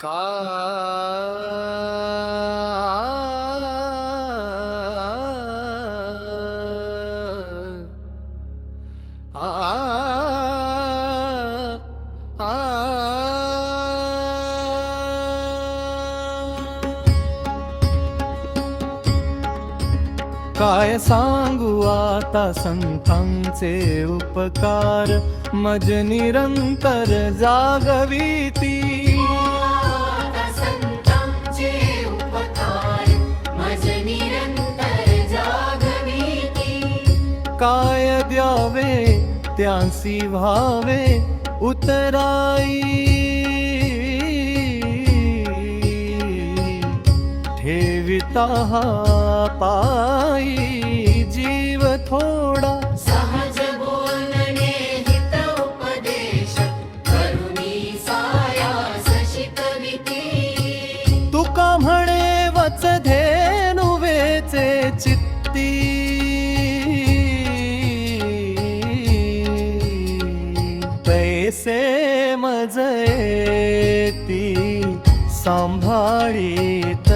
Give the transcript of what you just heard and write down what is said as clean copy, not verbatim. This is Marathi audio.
का काय सांगू आता संतांचे उपकार मज निरंतर जागविती। संतांचे उपकार मज निरंतर जागविती। काय द्यावे त्यांसी व्हावे उतराई, ठेविता पायी जीव थोडा। सहज बोलणे हित उपदेश करुणी सायास शिकविती। तुका म्हणे वच धेनु वेचे चित्ती, पैसे मज येती सांभाळीत